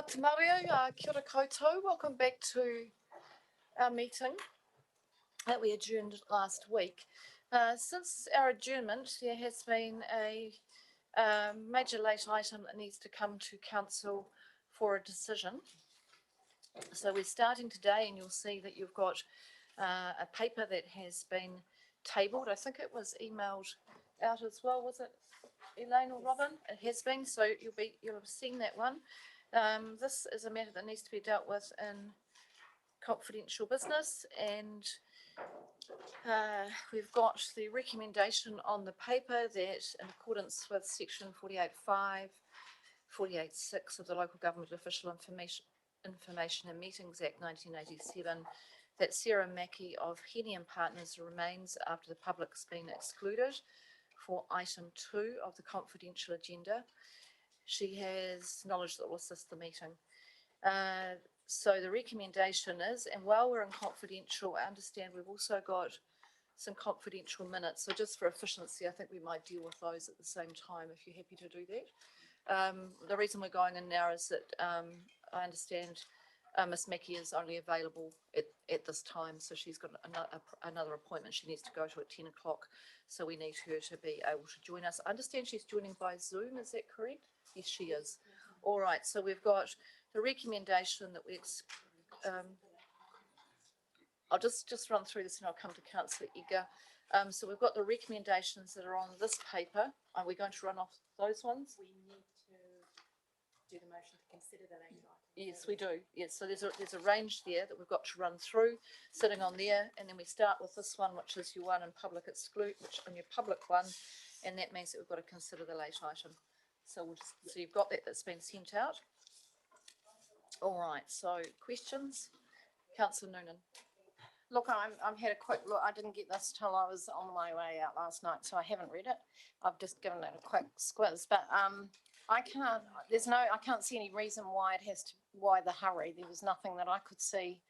Te Mario, kia ora koutou. Welcome back to our meeting that we adjourned last week. Since our adjournment, there has been a major late item that needs to come to council for a decision. So we're starting today, and you'll see that you've got a paper that has been tabled. I think it was emailed out as well, was it, Elaine or Robin? It has been, so you'll have seen that one. This is a matter that needs to be dealt with in confidential business, and we've got the recommendation on the paper that in accordance with section 48.5, 48.6 of the Local Government Official Information and Meetings Act 1987, that Sarah Mackey of Henny and Partners remains after the public's been excluded for item 2 of the confidential agenda. She has knowledge that will assist the meeting. So the recommendation is, and while we're in confidential, I understand we've also got some confidential minutes. So just for efficiency, I think we might deal with those at the same time if you're happy to do that. The reason we're going in now is that I understand Miss Mackey is only available at this time, so she's got another appointment she needs to go to at 10 o'clock. So we need her to be able to join us. I understand she's joining by Zoom, is that correct? Yes, she is. All right, so we've got the recommendation that we, I'll just run through this and I'll come to Councillor Egger. So we've got the recommendations that are on this paper. Are we going to run off those ones? We need to do the motion to consider the late item. Yes, we do. Yes, so there's a range there that we've got to run through, sitting on there, and then we start with this one, which is your one in public exclude, which on your public one, and that means that we've got to consider the late item. So we'll just, so you've got that, that's been sent out. All right, so questions? Councillor Noonan. Look, I've had a quick look. I didn't get this till I was on my way out last night, so I haven't read it. I've just given it a quick squiz, but I can't see any reason why why the hurry. There was nothing that I could see.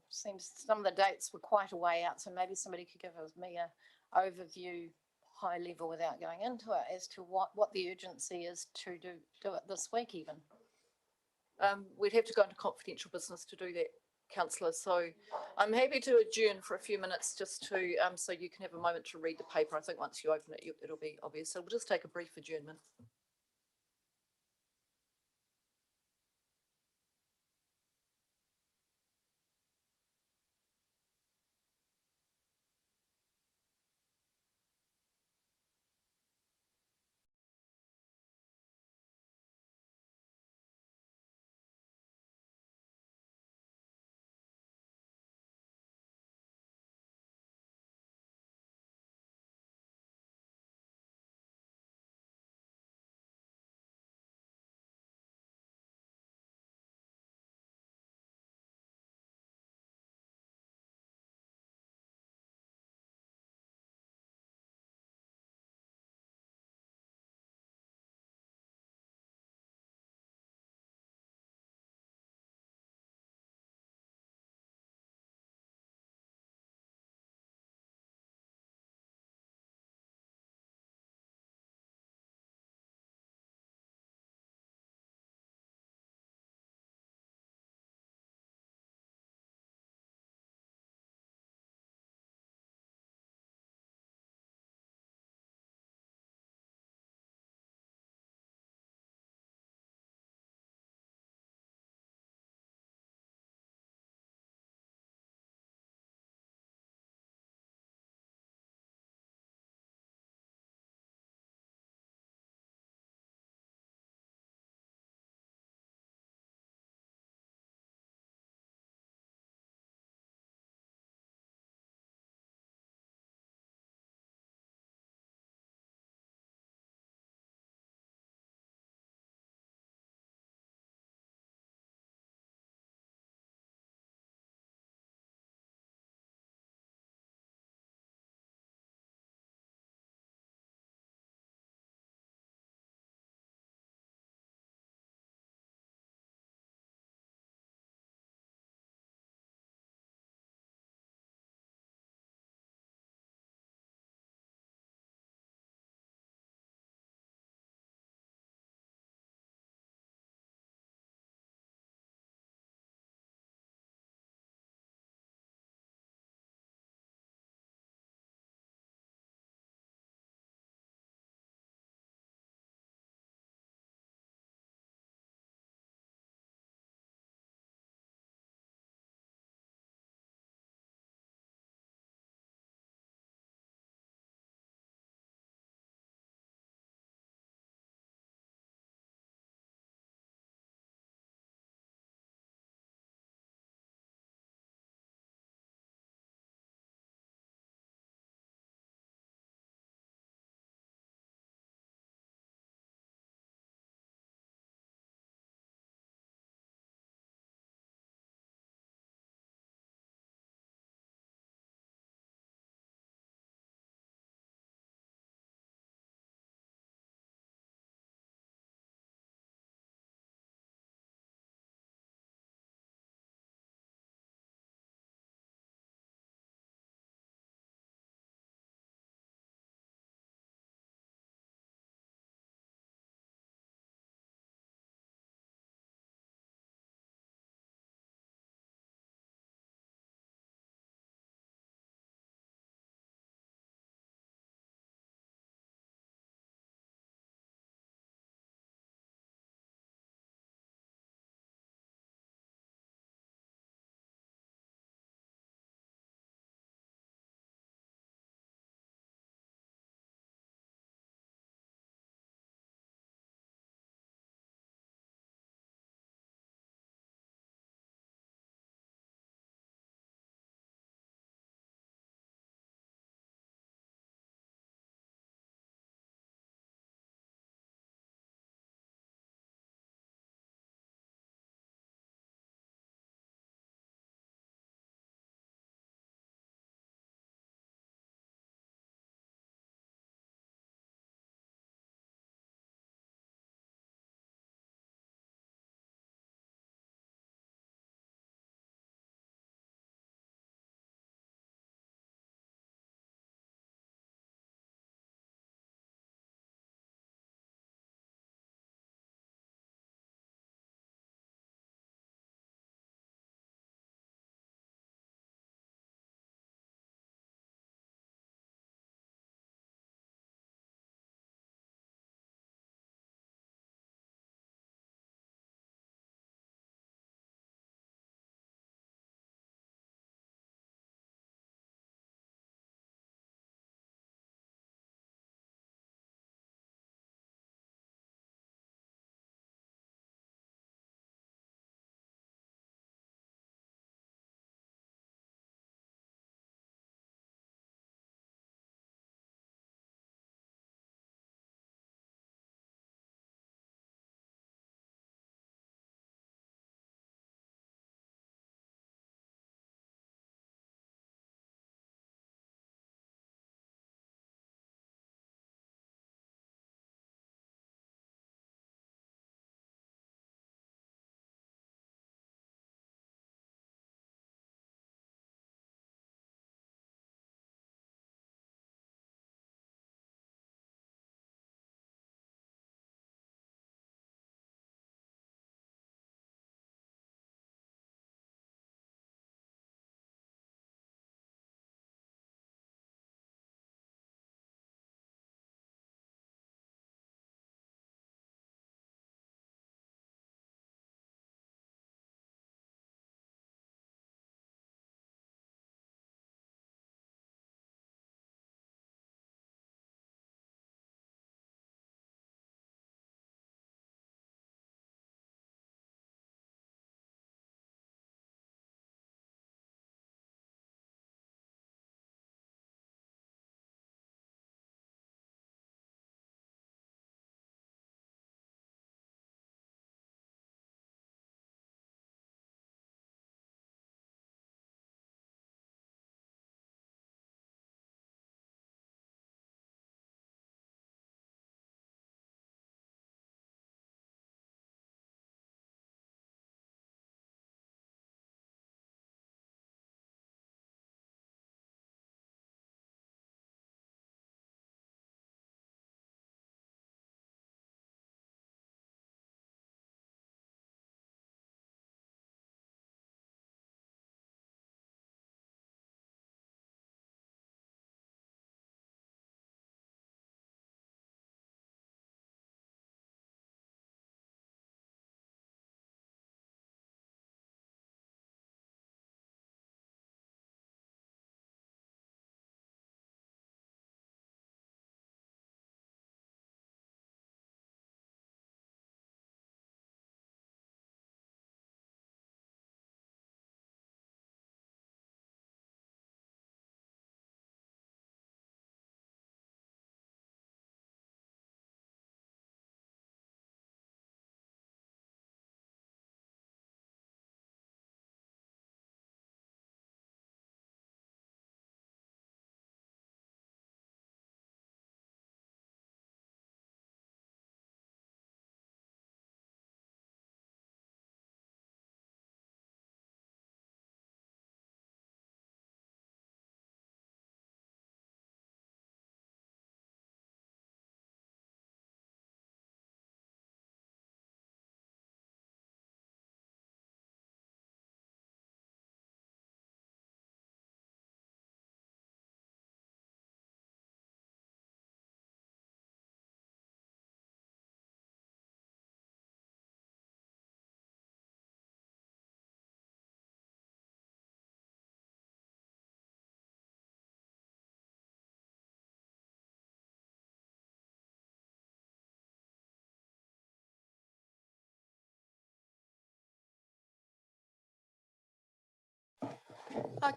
Seems some of the dates were quite a way out, so maybe somebody could give me an overview, high level, without going into it, as to what the urgency is to do it this week even. We'd have to go into confidential business to do that, Councillor. So I'm happy to adjourn for a few minutes just to, so you can have a moment to read the paper. I think once you open it, it'll be obvious. So we'll just take a brief adjournment.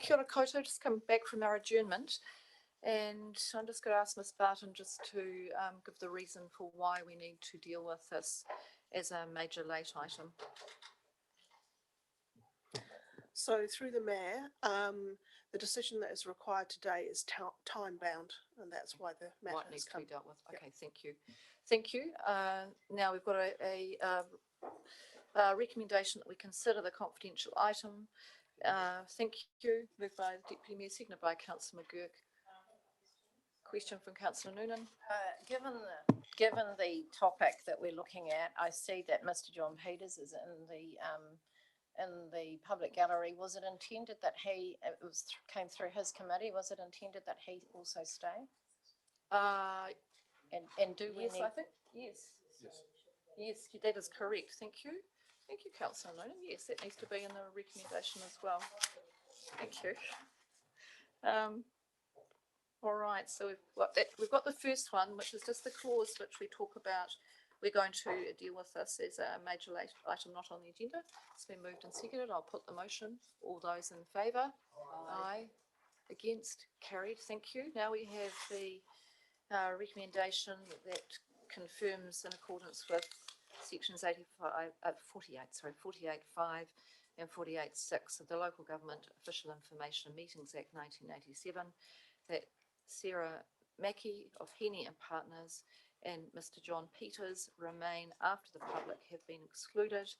Kia ora koutou, just come back from our adjournment. And I'm just going to ask Ms Barton just to give the reason for why we need to deal with this as a major late item. So through the mayor, the decision that is required today is time bound, and that's why the matter Right, has needs to come. be dealt with. Okay, thank you. Thank you. Now we've got a recommendation that we consider the confidential item. Thank you. Moved by the Deputy Mayor, seconded by Councillor McGurk. Question from Councillor Noonan. Given the topic that we're looking at, I see that Mr. John Peters is in the public gallery. Was it intended that came through his committee? Was it intended that he also stay? And do we Yes, need? I think, yes. Yes, that is correct. Thank you. Thank you, Councillor Noonan. Yes, that needs to be in the recommendation as well. Thank you. All right, so we've got the first one, which is just the clause which we talk about. We're going to deal with this as a major late item not on the agenda. It's been moved and seconded. I'll put the motion. All those in favour? Aye. Against? Carried. Thank you. Now we have the recommendation that confirms in accordance with sections 48(5) and 48(6) of the Local Government Official Information and Meetings Act 1987 that Sarah Mackey of Heaney and Partners and Mr. John Peters remain after the public have been excluded.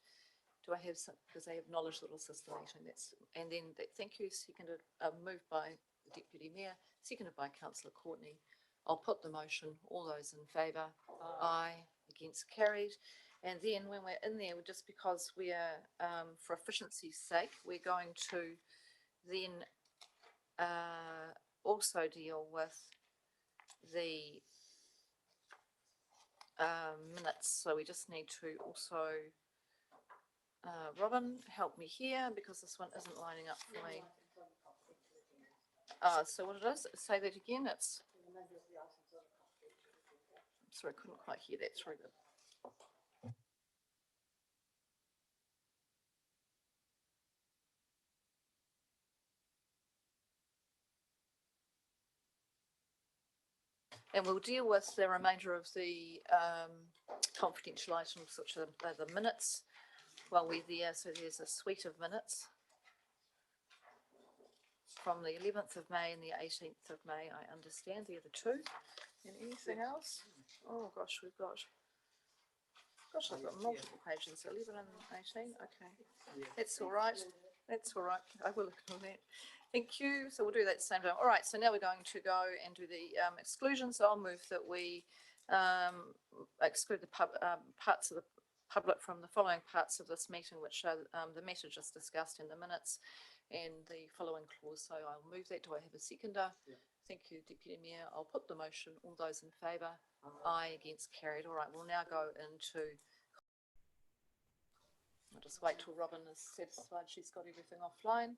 Do I have some, because they acknowledge that it's the meeting, and then thank you, seconded, moved by the Deputy Mayor, seconded by Councillor Courtney. I'll put the motion. All those in favour? Aye. Against? Carried. And then when we're in there, just because we are, for efficiency's sake, we're going to then also deal with the minutes. So we just need to also, Robin, help me here because this one isn't lining up for me. So what it is, say that again, it's, sorry, I couldn't quite hear that through the. And we'll deal with the remainder of the confidential items, which are the minutes while we're there. So there's a suite of minutes from the 11th of May and the 18th of May, I understand. They're the two. And anything else? Oh gosh, I've got multiple pages, 11 and 18. Okay, that's all right. That's all right. I will look at that. Thank you. So we'll do that at the same time. All right, so now we're going to go and do the exclusions. I'll move that we exclude the parts of the public from the following parts of this meeting, which are the matter just discussed in the minutes and the following clause. So I'll move that. Do I have a seconder? Yeah. Thank you, Deputy Mayor. I'll put the motion. All those in favour? Aye. Against? Carried. All right, we'll now go into, I'll just wait till Robin is satisfied she's got everything offline.